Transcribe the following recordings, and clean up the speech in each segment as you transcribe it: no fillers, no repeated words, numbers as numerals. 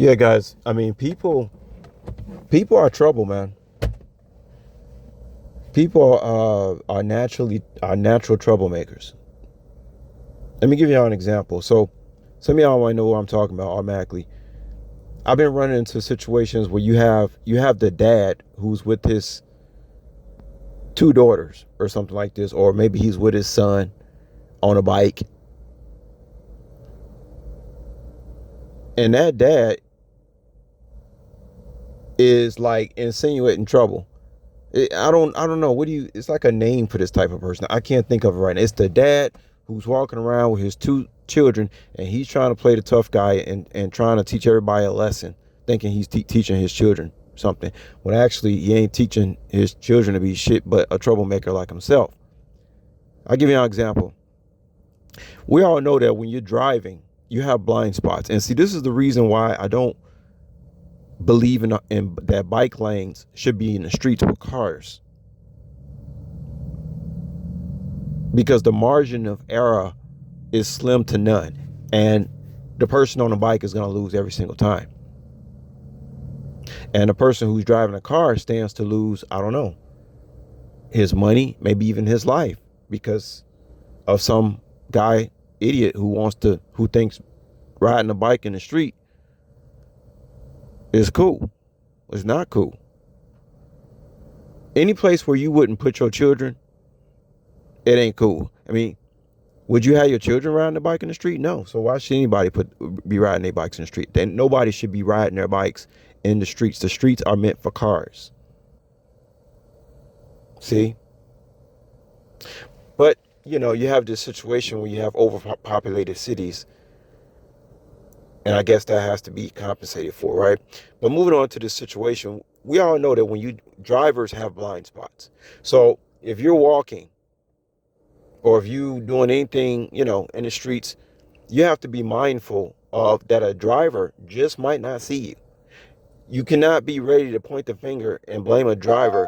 Yeah, guys. I mean, people are trouble, man. People are naturally are natural troublemakers. Let me give y'all an example. So, some of y'all might know what I'm talking about automatically. I've been running into situations where you have the dad who's with his two daughters or something like this, or maybe he's with his son on a bike, and that dad is like insinuating trouble. I don't know. What do you? It's like a name for this type of person. I can't think of it right now. It's the dad who's walking around with his two children, and he's trying to play the tough guy and trying to teach everybody a lesson, thinking he's teaching his children something. When actually he ain't teaching his children to be shit, but a troublemaker like himself. I'll give you an example. We all know that when you're driving, you have blind spots, and see, this is the reason why I don't believe in that bike lanes should be in the streets with cars, because the margin of error is slim to none, and the person on the bike is going to lose every single time, and the person who's driving a car stands to lose, I don't know, his money, maybe even his life, because of some guy idiot who thinks riding a bike in the street is cool. It's not cool. Any place where you wouldn't put your children, it ain't cool. I mean, would you have your children riding the bike in the street? No. So why should anybody be riding their bikes in the street? Then nobody should be riding their bikes in the streets. The streets are meant for cars. See? But, you have this situation where you have overpopulated cities, and I guess that has to be compensated for, right? But moving on to this situation, we all know that when you drivers have blind spots. So if you're walking or if you doing anything, in the streets, you have to be mindful of that a driver just might not see you. You cannot be ready to point the finger and blame a driver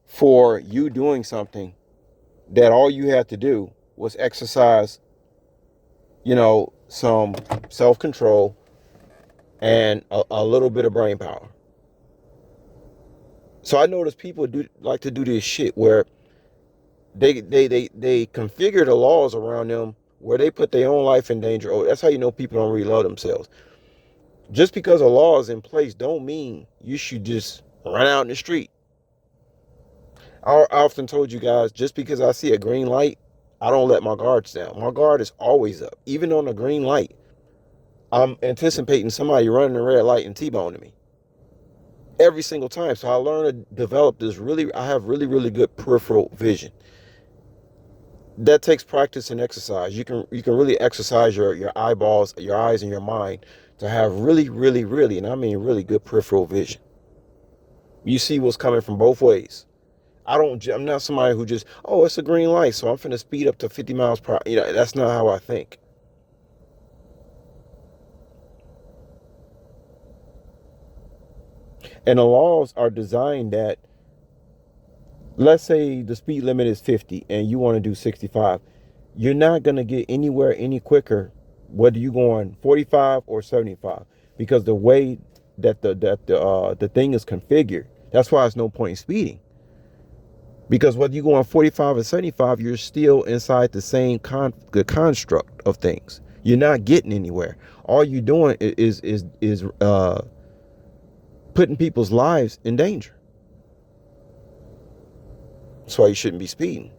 for you doing something that all you had to do was exercise, some self-control and a little bit of brain power. So I notice people do like to do this shit where they configure the laws around them where they put their own life in danger. Oh, that's how you know people don't really love themselves. Just because a law is in place don't mean you should just run out in the street. I often told you guys, just because I see a green light, I don't let my guards down. My guard is always up. Even on a green light, I'm anticipating somebody running a red light and T-boning me every single time. So I learned to develop I have really, really good peripheral vision. That takes practice and exercise. You can really exercise your eyeballs, your eyes, and your mind to have really, really, really, and I mean really good peripheral vision. You see what's coming from both ways. I'm not somebody who just, oh, it's a green light, so I'm finna speed up to 50 miles per hour. That's not how I think. And the laws are designed that, let's say the speed limit is 50 and you want to do 65. You're not going to get anywhere any quicker whether you go on 45 or 75, because the way that the thing is configured. That's why there's no point in speeding. Because whether you go on 45 or 75, you're still inside the same the construct of things. You're not getting anywhere. All you're doing is putting people's lives in danger. That's why you shouldn't be speeding.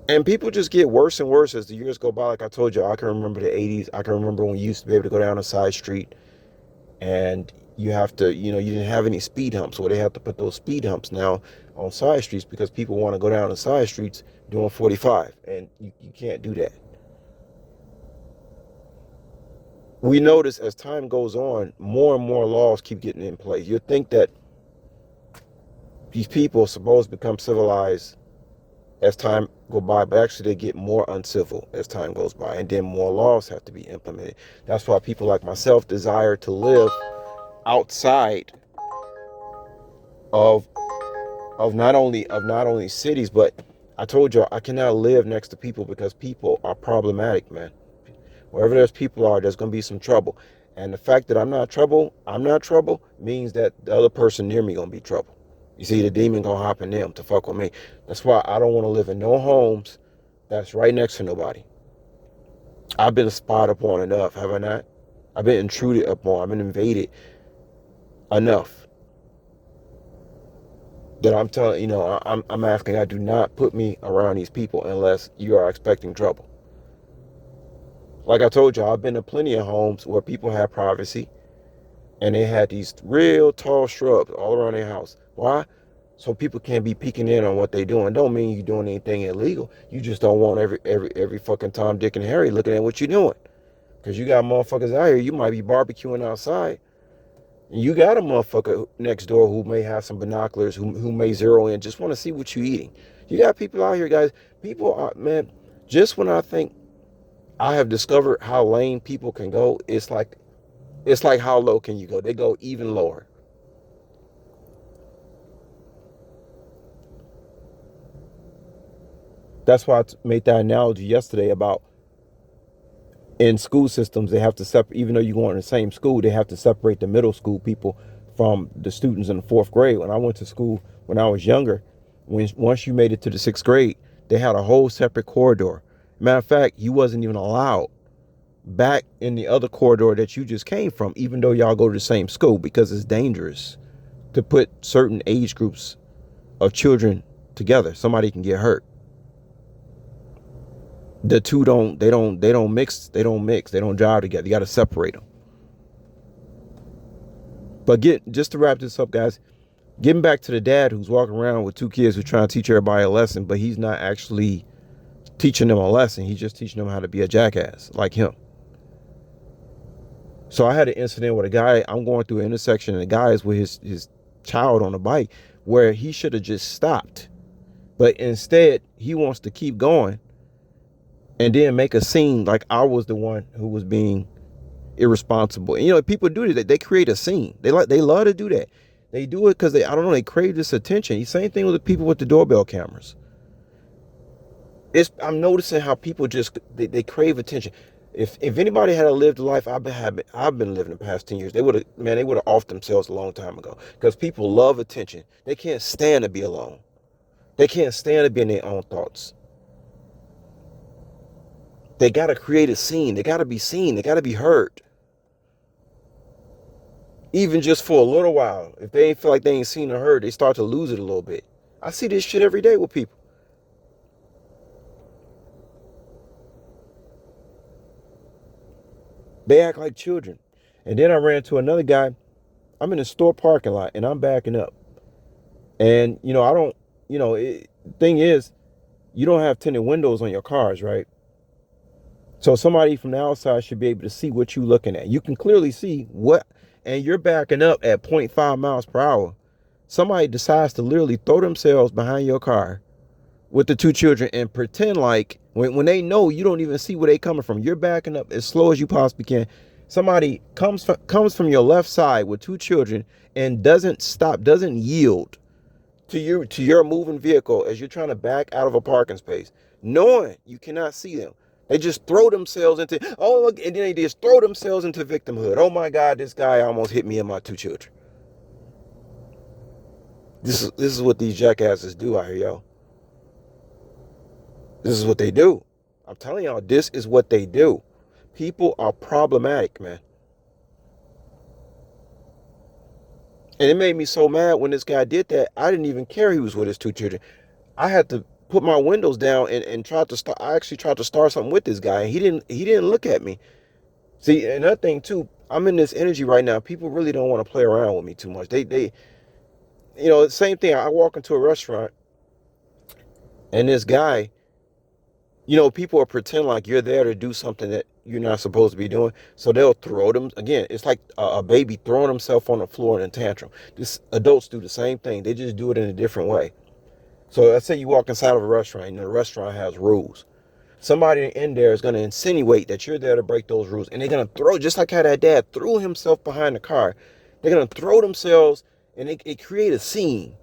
And people just get worse and worse as the years go by. Like I told you, I can remember the 80s. I can remember when you used to be able to go down a side street and you have to, you didn't have any speed humps, or they have to put those speed humps now on side streets because people want to go down the side streets doing 45, and you can't do that. We notice as time goes on, more and more laws keep getting in place. You'd think that these people are supposed to become civilized as time go by, but actually they get more uncivil as time goes by, and then more laws have to be implemented. That's why people like myself desire to live outside of not only cities, but I told you I cannot live next to people because people are problematic, man. Wherever there's people are, there's gonna be some trouble. And the fact that I'm not trouble means that the other person near me gonna be trouble. You see, the demon gonna hop in them to fuck with me. That's why I don't want to live in no homes that's right next to nobody. I've been spied upon enough, have I not? I've been intruded upon. I've been invaded enough that I'm telling I'm asking God, do not put me around these people unless you are expecting trouble. Like I told you, I've been to plenty of homes where people had privacy and they had these real tall shrubs all around their house. Why? So people can't be peeking in on what they're doing. Don't mean you're doing anything illegal. You just don't want every fucking Tom, Dick, and Harry looking at what you're doing. Because you got motherfuckers out here, you might be barbecuing outside. And you got a motherfucker next door who may have some binoculars, who may zero in, just want to see what you're eating. You got people out here, guys. People are, man, just when I think I have discovered how lame people can go, it's like how low can you go? They go even lower. That's why I made that analogy yesterday about in school systems, they have to separate, even though you're going in the same school, they have to separate the middle school people from the students in the fourth grade. When I went to school when I was younger, once you made it to the sixth grade, they had a whole separate corridor. Matter of fact, you wasn't even allowed back in the other corridor that you just came from, even though y'all go to the same school, because it's dangerous to put certain age groups of children together. Somebody can get hurt. The two don't mix, they don't jive together. You got to separate them. But just to wrap this up, guys, getting back to the dad who's walking around with two kids who's trying to teach everybody a lesson, but he's not actually teaching them a lesson. He's just teaching them how to be a jackass like him. So I had an incident with a guy. I'm going through an intersection and the guy is with his child on a bike where he should have just stopped. But instead, he wants to keep going and then make a scene like I was the one who was being irresponsible. And people do that. They create a scene. They love to do that. They do it because they crave this attention. The same thing with the people with the doorbell cameras. I'm noticing how people just they crave attention. If anybody had lived the life I've been living the past 10 years, they would have offed themselves a long time ago. Because people love attention. They can't stand to be alone. They can't stand to be in their own thoughts. They got to create a scene. They got to be seen. They got to be heard. Even just for a little while. If they ain't feel like they ain't seen or heard, they start to lose it a little bit. I see this shit every day with people. They act like children. And then I ran into another guy. I'm in a store parking lot and I'm backing up. And, thing is, you don't have tinted windows on your cars, right? So somebody from the outside should be able to see what you're looking at. You can clearly see and you're backing up at 0.5 miles per hour. Somebody decides to literally throw themselves behind your car with the two children and pretend like when they know you don't even see where they coming from. You're backing up as slow as you possibly can. Somebody comes from your left side with two children and doesn't stop, doesn't yield to your moving vehicle as you're trying to back out of a parking space, knowing you cannot see them. They just throw themselves into, and then they just throw themselves into victimhood. Oh my God, this guy almost hit me and my two children. This is what these jackasses do out here, yo. This is what they do. I'm telling y'all, this is what they do. People are problematic, man. And it made me so mad when this guy did that. I didn't even care he was with his two children. I had to put my windows down and tried to start. I actually tried to start something with this guy. And he didn't look at me. See, another thing too, I'm in this energy right now. People really don't want to play around with me too much. They same thing. I walk into a restaurant and this guy, people are pretend like you're there to do something that you're not supposed to be doing. So they'll throw them. Again, it's like a baby throwing himself on the floor in a tantrum. Adults do the same thing. They just do it in a different way. So let's say you walk inside of a restaurant and the restaurant has rules. Somebody in there is going to insinuate that you're there to break those rules. And they're going to throw, just like how that dad threw himself behind the car. They're going to throw themselves and they create a scene.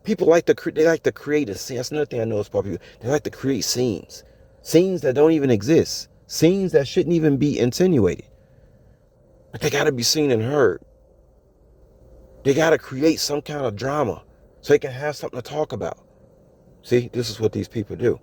People like to create a scene. That's another thing I notice about people. They like to create scenes. Scenes that don't even exist. Scenes that shouldn't even be insinuated. But they got to be seen and heard. They got to create some kind of drama so they can have something to talk about. See, this is what these people do.